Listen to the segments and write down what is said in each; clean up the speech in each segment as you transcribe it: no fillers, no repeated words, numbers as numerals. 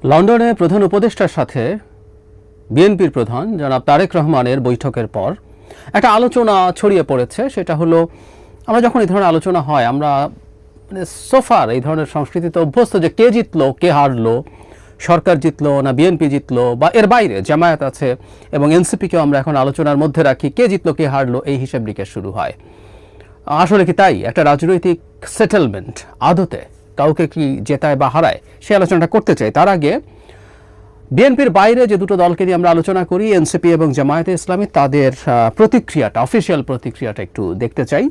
লন্ডনে প্রধান উপদেষ্টার সাথে বিএনপির প্রধান জনাব তারেক রহমানের বৈঠকের পর একটা আলোচনা ছড়িয়ে পড়েছে। সেটা হলো, আমরা যখন এই ধরনের আলোচনা হয়, আমরা সোফার এই ধরনের সংস্কৃতিতে অভ্যস্ত যে কে জিতলো কে হারলো, সরকার জিতলো না বিএনপি জিতলো, বা এর বাইরে জামায়াত আছে এবং এনসিপিকেও আমরা এখন আলোচনার মধ্যে রাখি, কে জিতলো কে হারলো এই হিসাব নিকেশ শুরু হয়। আসলে কি তাই? একটা রাজনৈতিক সেটেলমেন্ট আদতে কাউকে কি জেতায় বা হারায় সেই আলোচনাটা করতে চাই। তার আগে বিএনপির বাইরে যে দুটো দলকে নিয়ে আমরা আলোচনা করি, এনসিপি এবং জামায়াতে ইসলামী, তাদের প্রতিক্রিয়াটা, অফিসিয়াল প্রতিক্রিয়াটা একটু দেখতে চাই।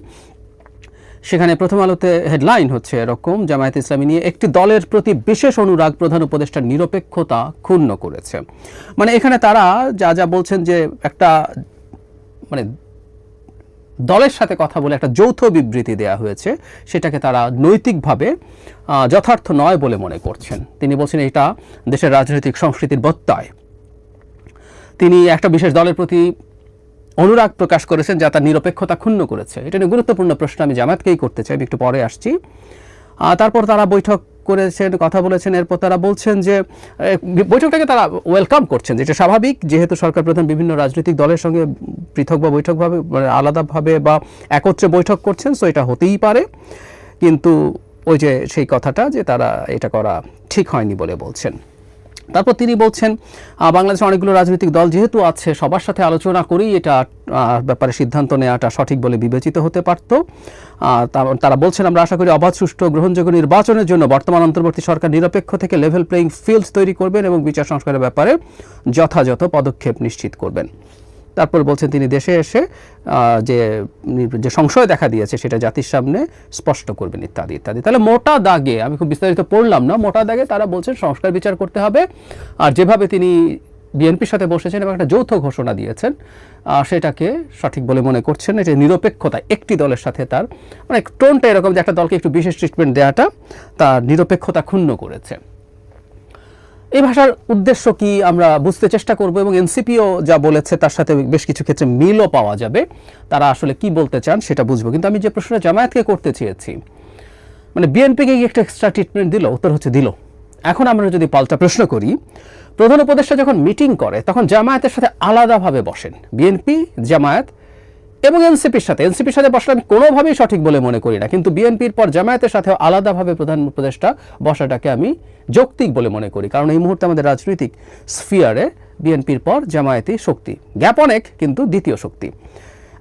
সেখানে প্রথম আলোতে হেডলাইন হচ্ছে এরকম: জামায়াতে ইসলামী নিয়ে একটি দলের প্রতি বিশেষ অনুরাগ প্রধান উপদেষ্টার নিরপেক্ষতা ক্ষুণ্ণ করেছে। মানে এখানে তারা যা যা বলছেন যে একটা দলের সাথে কথা বলে একটা যৌথ বিবৃতি দেয়া হয়েছে, সেটাকে তারা নৈতিকভাবে যথার্থ নয় বলে মনে করছেন। তিনি বলছেন এটা দেশের রাজনৈতিক সংস্কৃতির ব্যত্যয়। তিনি একটা বিশেষ দলের প্রতি অনুরাগ প্রকাশ করেছেন যা তার নিরপেক্ষতা ক্ষুণ্ণ করেছে। এটা নিয়ে গুরুত্বপূর্ণ প্রশ্ন আমি জামায়াতকেই করতে চাই, একটু পরে আসছি। তারপর তারা বৈঠক করেছেন, কথা বলেছেন। এরপর তারা বলছেন যে বৈঠকটাকে তারা ওয়েলকাম করছেন, যেটা স্বাভাবিক, যেহেতু সরকার প্রধান বিভিন্ন রাজনৈতিক দলের সঙ্গে পৃথক বা বৈঠকভাবে, আলাদাভাবে বা একত্রে বৈঠক করছেন, সো এটা হতেই পারে। কিন্তু ওই যে সেই কথাটা যে তারা এটা করা ঠিক হয়নি বলে বলছেন। তারপর তিনি বলছেন বাংলাদেশে অনেকগুলো রাজনৈতিক দল যেহেতু আছে, সবার সাথে আলোচনা করেই এটা ব্যাপারে সিদ্ধান্ত নেওয়াটা সঠিক বলে বিবেচিত হতে পারত। তারা বলছেন, আমরা আশা করি অবাধ, সুষ্ঠু, গ্রহণযোগ্য নির্বাচনের জন্য বর্তমান অন্তর্বর্তী সরকার নিরপেক্ষ থেকে লেভেল প্লেইং ফিল্ড তৈরি করবেন এবং বিচার সংস্কারের ব্যাপারে যথাযথ পদক্ষেপ নিশ্চিত করবেন। তারপর বলছেন তিনি দেশে এসে যে সংশয় দেখা দিয়েছে সেটা জাতির সামনে স্পষ্ট করবেন, ইত্যাদি ইত্যাদি। তাহলে মোটা দাগে, আমি খুব বিস্তারিত পড়লাম না, মোটা দাগে তারা বলছেন সংস্কার বিচার করতে হবে। আর যেভাবে তিনি বিএনপির সাথে বসেছেন এবং একটা যৌথ ঘোষণা দিয়েছেন, সেটাকে সঠিক বলে মনে করছেন। এটা নিরপেক্ষতা, একটি দলের সাথে তার টোনটা এরকম যে একটা দলকে একটু বিশেষ ট্রিটমেন্ট দেওয়াটা তার নিরপেক্ষতা ক্ষুণ্ণ করেছে। এই ভাষার উদ্দেশ্য কি আমরা বুঝতে চেষ্টা করব, এবং এনসিপিও যা বলেছে তার সাথে বেশ কিছু ক্ষেত্রে মিলও পাওয়া যাবে। তারা আসলে কি বলতে চান সেটা বুঝবো। কিন্তু আমি যে প্রশ্নটা জামায়াতকে করতে চেয়েছি, বিএনপিকে একটা এক্সট্রা ট্রিটমেন্ট দিল, উত্তর হচ্ছে দিল। এখন আমরা যদি পাল্টা প্রশ্ন করি, প্রধান উপদেষ্টা যখন মিটিং করে তখন জামায়াতের সাথে আলাদাভাবে বসেন বিএনপি, জামায়াত এবং এনসিপির সাথে বসলে আমি কোনোভাবেই সঠিক বলে মনে করি না, কিন্তু বিএনপির পর জামায়াতের সাথেও আলাদাভাবে প্রধান উপদেষ্টা বসাটাকে আমি যৌক্তিক বলে মনে করি। কারণ এই মুহূর্তে আমাদের রাজনৈতিক স্ফিয়ারে বিএনপির পর জামায়াতই শক্তি, গ্যাপ অনেক, কিন্তু দ্বিতীয় শক্তি।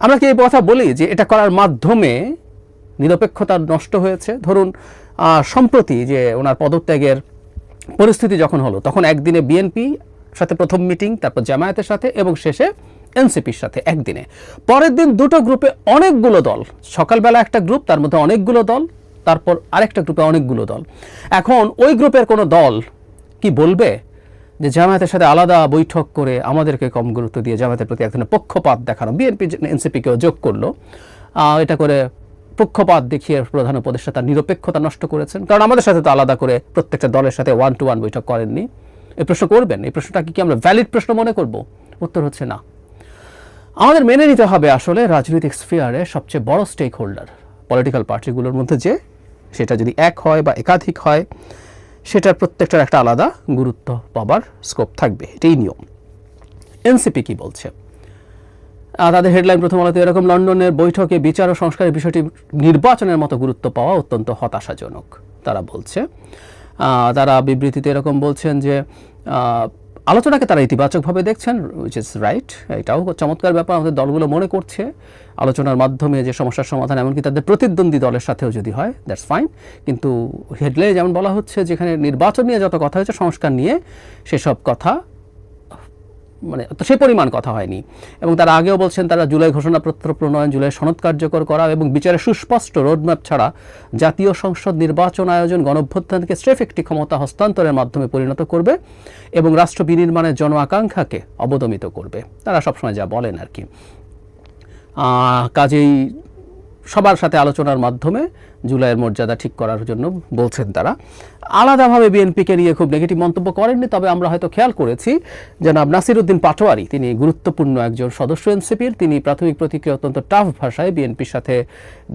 আমরা কি এই কথা বলি যে এটা করার মাধ্যমে নিরপেক্ষতা নষ্ট হয়েছে? ধরুন সম্প্রতি যে ওনার পদত্যাগের পরিস্থিতি যখন হলো, তখন একদিনে বিএনপি সাথে প্রথম মিটিং, তারপর জামায়াতের সাথে এবং শেষে এনসিপির সাথে একদিনে। পরের দিন দুটো গ্রুপে অনেকগুলো দল, সকালবেলা একটা গ্রুপ, তার মধ্যে অনেকগুলো দল, তারপর আরেকটা গ্রুপে অনেকগুলো দল। এখন ওই গ্রুপের কোনো দল কি বলবে যে জামায়াতের সাথে আলাদা বৈঠক করে আমাদেরকে কম গুরুত্ব দিয়ে জামায়াতের প্রতি এক ধরনের পক্ষপাত দেখানো? বিএনপি এনসিপিকেও যোগ করলো, এটা করে পক্ষপাত দেখিয়ে প্রধান উপদেষ্টা তার নিরপেক্ষতা নষ্ট করেছেন। কারণ আমাদের সাথে তো আলাদা করে প্রত্যেকটা দলের সাথে 1-to-1 বৈঠক করেননি। এই প্রশ্ন করবেন, এই প্রশ্নটা কি আমরা ভ্যালিড প্রশ্ন মনে করব? উত্তর হচ্ছে না। আমাদের মেনে নিতে হবে আসলে রাজনৈতিক স্ফিয়ারে সবচেয়ে বড় স্টেক হোল্ডার পলিটিক্যাল পার্টিগুলোর মধ্যে, যে সেটা যদি এক হয় বা একাধিক হয়, সেটার প্রত্যেকটার একটা আলাদা গুরুত্ব পাবার স্কোপ থাকবে, এটাই নিয়ম। এনসিপি কি বলছে? তাদের হেডলাইন প্রথম আলোতে এরকম: লন্ডনের বৈঠকে বিচার ও সংস্কারের বিষয়টি নির্বাচনের মতো গুরুত্ব পাওয়া অত্যন্ত হতাশাজনক, তারা বলছে। তারা বিবৃতিতে এরকম বলছেন যে আলোচনাকে তারা ইতিবাচকভাবে দেখছেন, উইচ ইজ রাইট। এটাও চমৎকার ব্যাপার, আমাদের দলগুলো মনে করছে আলোচনার মাধ্যমে যে সমস্যার সমাধান, এমনকি তাদের প্রতিদ্বন্দ্বী দলের সাথেও যদি হয়, দ্যাটস ফাইন। কিন্তু হেডলাইনে যেমন বলা হচ্ছে, যেখানে নির্বাচন নিয়ে যত কথা হয়েছে, সংস্কার নিয়ে সেসব কথা তো সে পরিমাণ কথা হয়নি। এবং তারা আগেও বলছেন তারা জুলাই ঘোষণাপত্র প্রণয়ন, জুলাই সনদ কার্যকর করা এবং বিচারের সুস্পষ্ট রোডম্যাপ ছাড়া জাতীয় সংসদ নির্বাচন আয়োজন গণঅভ্যুত্থানকে স্রেফ একটি ক্ষমতা হস্তান্তরের মাধ্যমে পরিণত করবে এবং রাষ্ট্র বিনির্মাণের জন আকাঙ্ক্ষাকে অবদমিত করবে। তারা সবসময় যা বলেন আর কি। কাজেই সবার সাথে আলোচনার মাধ্যমে জুলাইয়ের মর্যাদা ঠিক করার জন্য বলছেন তারা। আলাদাভাবে বিএনপিকে নিয়ে খুব নেগেটিভ মন্তব্য করেননি, তবে আমরা হয়তো খেয়াল করেছি জনাব নাসিরউদ্দিন পাটোয়ারি, তিনি গুরুত্বপূর্ণ একজন সদস্য এনসিপির, তিনি প্রাথমিক প্রতিক্রিয়া অত্যন্ত টাফ ভাষায় বিএনপির সাথে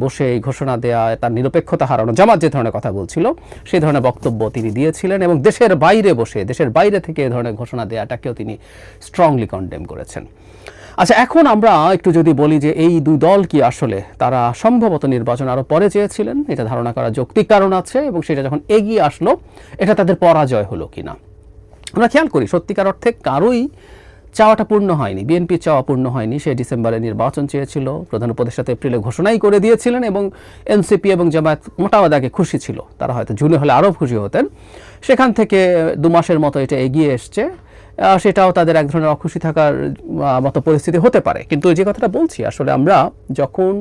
বসে এই ঘোষণা দেয়া, তার নিরপেক্ষতা হারানো, জামাত যে ধরনের কথা বলছিল সেই ধরনের বক্তব্য তিনি দিয়েছিলেন, এবং দেশের বাইরে বসে, দেশের বাইরে থেকে এই ধরনের ঘোষণা দেওয়াটাকেও তিনি স্ট্রংলি কন্ডেম করেছেন। আচ্ছা, এখন আমরা একটু যদি বলি যে এই দুই দল কি আসলে তারা সম্ভবত নির্বাচন আরও পরে চেয়েছিলেন, এটা ধারণা করা যৌক্তিক কারণ আছে, এবং সেটা যখন এগিয়ে আসলো এটা তাদের পরাজয় হলো কিনা। আমরা খেয়াল করি সত্যিকার অর্থে কারোই চাওয়াটা পূর্ণ হয়নি, বিএনপির চাওয়া পূর্ণ হয়নি। সে ডিসেম্বরে নির্বাচন চেয়েছিল, প্রধান উপদেষ্টা এপ্রিলে ঘোষণাই করে দিয়েছিলেন, এবং এনসিপি এবং জামায়াত মোটামুটি খুশি ছিল, তারা হয়তো জুনে হলে আরও খুশি হতেন। সেখান থেকে 2 মাসের মতো এটা এগিয়ে এসছে, সেটাও তাদের এক ধরনের অখুশি থাকার মতো পরিস্থিতি হতে পারে। কিন্তু যে কথাটা বলছি, আসলে আমরা যখন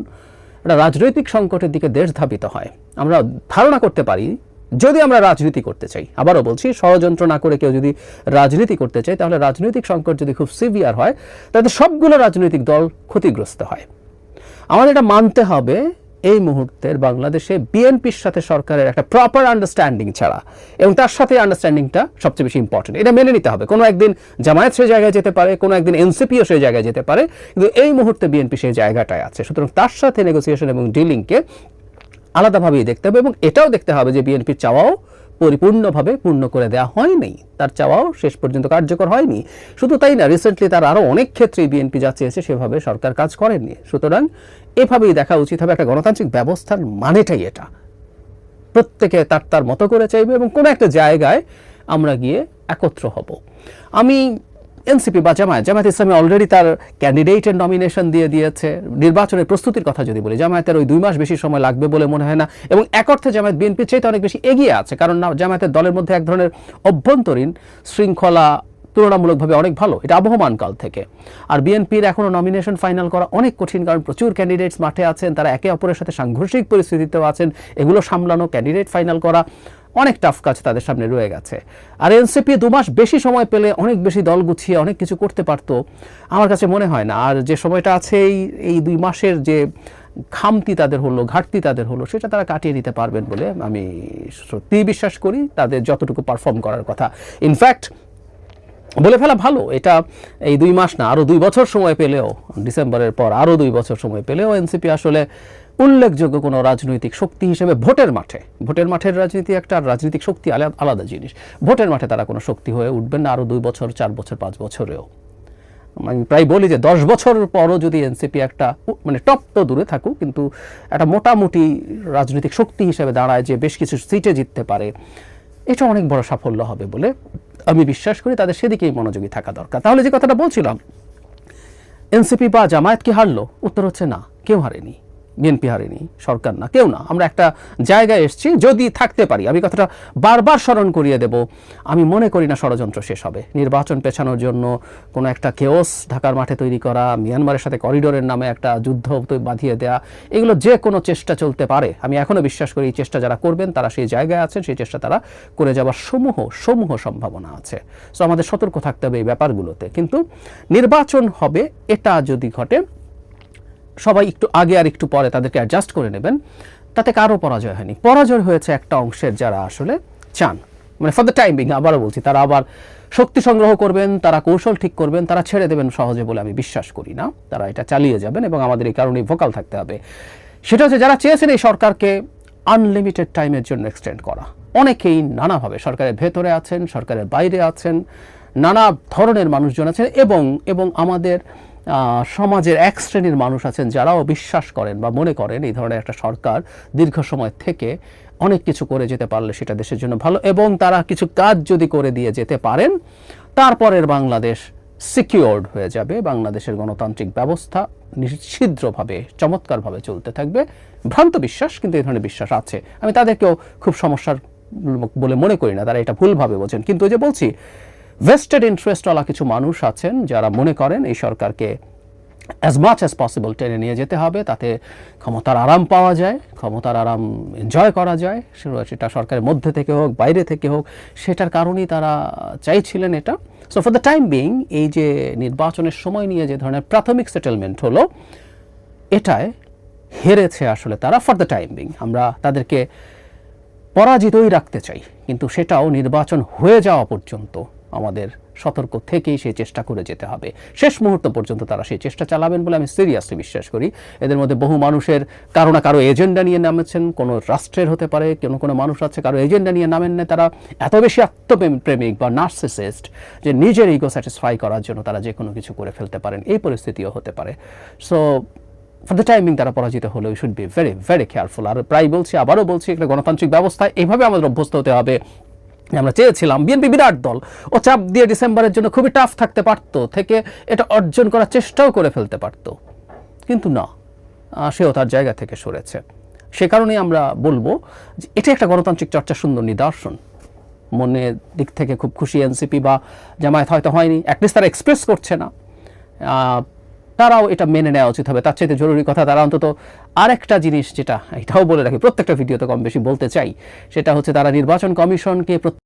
একটা রাজনৈতিক সংকটের দিকে দেশ ধাবিত হয়, আমরা ধারণা করতে পারি যদি আমরা রাজনীতি করতে চাই, আবারও বলছি ষড়যন্ত্র না করে কেউ যদি রাজনীতি করতে চায়, তাহলে রাজনৈতিক সংকট যদি খুব সিভিয়ার হয় তাহলে সবগুলো রাজনৈতিক দল ক্ষতিগ্রস্ত হয়। আমাদের এটা মানতে হবে এই মুহূর্তের বাংলাদেশে বিএনপির সাথে সরকারের একটা প্রপার আন্ডারস্ট্যান্ডিং ছাড়া, এবং তার সাথে আন্ডারস্ট্যান্ডিংটা সবচেয়ে বেশি ইম্পর্টেন্ট, এটা মেনে নিতে হবে। কোনো একদিন জামায়াত সেই জায়গায় যেতে পারে, কোনো একদিন এনসিপিও সেই জায়গায় যেতে পারে, কিন্তু এই মুহূর্তে বিএনপি সেই জায়গাটায় আছে। সুতরাং তার সাথে নেগোসিয়েশন এবং ডিলিংকে আলাদাভাবেই দেখতে হবে, এবং এটাও দেখতে হবে যে বিএনপির চাওয়াও পরিপূর্ণভাবে পূর্ণ করে দেওয়া হয়নি, তার চাওয়াও শেষ পর্যন্ত কার্যকর হয়নি। শুধু তাই না, রিসেন্টলি তার আরও অনেক ক্ষেত্রেই বিএনপি যা চেয়েছে সেভাবে সরকার কাজ করেননি। সুতরাং এভাবেই দেখা উচিত হবে, একটা গণতান্ত্রিক ব্যবস্থার মানেটাই এটা, প্রত্যেকে তার তার মতো করে চাইবে এবং কোনো একটা জায়গায় আমরা গিয়ে একত্র হব। আমি এনসিপি বা জামায়াত ইসলামী অলরেডি তার ক্যান্ডিডেটের নমিনেশন দিয়ে দিয়েছে। নির্বাচনের প্রস্তুতির কথা যদি বলি, জামায়াতের ওই 2 মাস বেশি সময় লাগবে বলে মনে হয় না, এবং এক অর্থে জামায়াত বিএনপির চাইতে অনেক বেশি এগিয়ে আছে, কারণ জামায়াতের দলের মধ্যে এক ধরনের অভ্যন্তরীণ শৃঙ্খলা তুলনামূলকভাবে অনেক ভালো, এটা আবহমান কাল থেকে। আর বিএনপির এখনও নমিনেশন ফাইনাল করা অনেক কঠিন, কারণ প্রচুর ক্যান্ডিডেটস মাঠে আছেন, তারা একে অপরের সাথে সাংঘর্ষিক পরিস্থিতিতেও আছেন, এগুলো সামলানো, ক্যান্ডিডেট ফাইনাল করা অনেক টাফ কাজ তাদের সামনে রয়ে গেছে। আর এনসিপি 2 মাস বেশি সময় পেলে অনেক বেশি দল গুছিয়ে অনেক কিছু করতে পারতো, আমার কাছে মনে হয় না। আর যে সময়টা আছে এই 2 মাসের যে খামতি তাদের হলো, ঘাটতি তাদের হলো, সেটা তারা কাটিয়ে নিতে পারবেন বলে আমি সত্যিই বিশ্বাস করি, তাদের যতটুকু পারফর্ম করার কথা। ইনফ্যাক্ট বলে ফেলা ভালো, এটা এই 2 মাস না, আরও 2 বছর সময় পেলেও, ডিসেম্বরের পর আরও 2 বছর সময় পেলেও এনসিপি আসলে উল্লেখযোগ্য কোনো রাজনৈতিক শক্তি হিসেবে ভোটের মাঠের রাজনীতি একটা, আর রাজনৈতিক শক্তি আলাদা জিনিস। ভোটের মাঠে তারা কোনো শক্তি হয়ে উঠবেন না আরও 2 বছর, 4 বছর, 5 বছরেও। আমি প্রায় বলি যে 10 বছর পরও যদি এনসিপি একটা, মানে টপ তো দূরে থাকুক, কিন্তু একটা মোটামুটি রাজনৈতিক শক্তি হিসেবে দাঁড়ায়, যে বেশ কিছু সিটে জিততে পারে, এটা অনেক বড় সাফল্য হবে বলে আমি বিশ্বাস করি। তাদের সেদিকেই মনোযোগী থাকা দরকার। তাহলে যে কথাটা বলছিলাম, এনসিপি বা জামায়াত কি হারলো? উত্তর হচ্ছে না, কেউ হারেনি। বিএনপি হারেনি, সরকার না, কেউ না। আমরা একটা জায়গায় এসেছি, যদি থাকতে পারি, আমি কথাটা বারবার স্মরণ করিয়ে দেব, আমি মনে করি না ষড়যন্ত্র শেষ হবে। নির্বাচন পেছানোর জন্য কোনো একটা কেওস ঢাকার মাঠে তৈরি করা, মিয়ানমারের সাথে করিডোরের নামে একটা যুদ্ধ বাঁধিয়ে দেওয়া, এগুলো যে কোনো চেষ্টা চলতে পারে। আমি এখনও বিশ্বাস করি এই চেষ্টা যারা করবেন তারা সেই জায়গায় আছেন, সেই চেষ্টা তারা করে যাওয়ার সমূহ সম্ভাবনা আছে। সো আমাদের সতর্ক থাকতে হবে এই ব্যাপারগুলোতে। কিন্তু নির্বাচন হবে, এটা যদি ঘটে, সবাই একটু আগে আর একটু পরে তাদেরকে অ্যাডজাস্ট করে নেবেন, তাতে কারো পরাজয় হয়নি। পরাজয় হয়েছে একটা অংশের, যারা আসলে চান, মানে ফর দ্য টাইম বিং, আবারও বলছি, তারা আবার শক্তি সংগ্রহ করবেন, তারা কৌশল ঠিক করবেন, তারা ছেড়ে দেবেন সহজে বলে আমি বিশ্বাস করি না। তারা এটা চালিয়ে যাবেন, এবং আমাদের এই কারণেই ভোকাল থাকতে হবে। সেটা হচ্ছে যারা চেয়েছেন এই সরকারকে আনলিমিটেড টাইমের জন্য এক্সটেন্ড করা। অনেকেই নানাভাবে সরকারের ভেতরে আছেন, সরকারের বাইরে আছেন, নানা ধরনের মানুষজন আছেন, এবং আমাদের সমাজের এক শ্রেণীর মানুষ আছেন যারাও বিশ্বাস করেন বা মনে করেন এই ধরনের একটা সরকার দীর্ঘ সময় থেকে অনেক কিছু করে যেতে পারলে সেটা দেশের জন্য ভালো, এবং তারা কিছু কাজ যদি করে দিয়ে যেতে পারেন, তারপরের বাংলাদেশ সিকিউরড হয়ে যাবে, বাংলাদেশের গণতান্ত্রিক ব্যবস্থা নিশ্চিদ্রভাবে, চমৎকারভাবে চলতে থাকবে। ভ্রান্ত বিশ্বাস, কিন্তু এই ধরনের বিশ্বাস আছে। আমি তাদেরকেও খুব সমস্যার বলে মনে করি না, তারা এটা ভুলভাবে বোঝেন। কিন্তু যে বলছি, ভেস্টেড ইন্টারেস্টওয়ালা কিছু মানুষ আছেন যারা মনে করেন এই সরকারকে অ্যাজ মাচ অ্যাজ পসিবল টেনে নিয়ে যেতে হবে, তাতে ক্ষমতার আরাম পাওয়া যায়, ক্ষমতার আরাম এনজয় করা যায়, সেটা সরকারের মধ্যে থেকে হোক, বাইরে থেকে হোক, সেটার কারণেই তারা চাইছিলেন এটা। So for the time being, এই যে নির্বাচনের সময় নিয়ে যে ধরনের প্রাথমিক সেটেলমেন্ট হলো, এটায় হেরেছে আসলে তারা ফর দ্য টাইম বিং। আমরা তাদেরকে পরাজিতই রাখতে চাই, কিন্তু সেটাও নির্বাচন হয়ে যাওয়া পর্যন্ত আমাদের সতর্ক থেকেই সেই চেষ্টা করে যেতে হবে। শেষ মুহূর্ত পর্যন্ত তারা সেই চেষ্টা চালাবেন বলে আমি সিরিয়াসলি বিশ্বাস করি। এদের মধ্যে বহু মানুষের কারো না কারো এজেন্ডা নিয়ে নামেছেন, কোনো রাষ্ট্রের হতে পারে, কোনো মানুষ আছে কারো এজেন্ডা নিয়ে নামেন না। তারা এত বেশি আত্মপ্রেমিক বা নার্সিসিস্ট যে নিজের ইগো স্যাটিসফাই করার জন্য তারা যে কোনো কিছু করে ফেলতে পারেন, এই পরিস্থিতিও হতে পারে। সো ফর দ্য টাইমিং তারা পরাজিত হলে we should be very very careful. আর প্রায় বলছি, আবারও বলছি, একটা গণতান্ত্রিক ব্যবস্থায় এইভাবে আমাদের অভ্যস্ত হতে হবে। আমরা চেয়েছিলাম বিএনপি বিরাট দল, ও চাপ দিয়ে ডিসেম্বরের জন্য খুবই টাফ থাকতে পারতো, থেকে এটা অর্জন করার চেষ্টাও করে ফেলতে পারতো, কিন্তু না, সেও তার জায়গা থেকে সরেছে। সে কারণেই আমরা বলবো যে এটা একটা গণতান্ত্রিক চর্চা সুন্দর নিদর্শন। মনের দিক থেকে খুব খুশি এনসিপি বা জামায়াত হয়তো হয়নি, অ্যাটলিস্ট তারা এক্সপ্রেস করছে না, তারাও এটা মেনে নেওয়া উচিত হবে। তার চাইতে জরুরি কথা, তারা অন্তত আরেকটা জিনিস, যেটা এটাও বলে রাখি, প্রত্যেকটা ভিডিওতে কম বেশি বলতে চাই, সেটা হচ্ছে তারা নির্বাচন কমিশনকে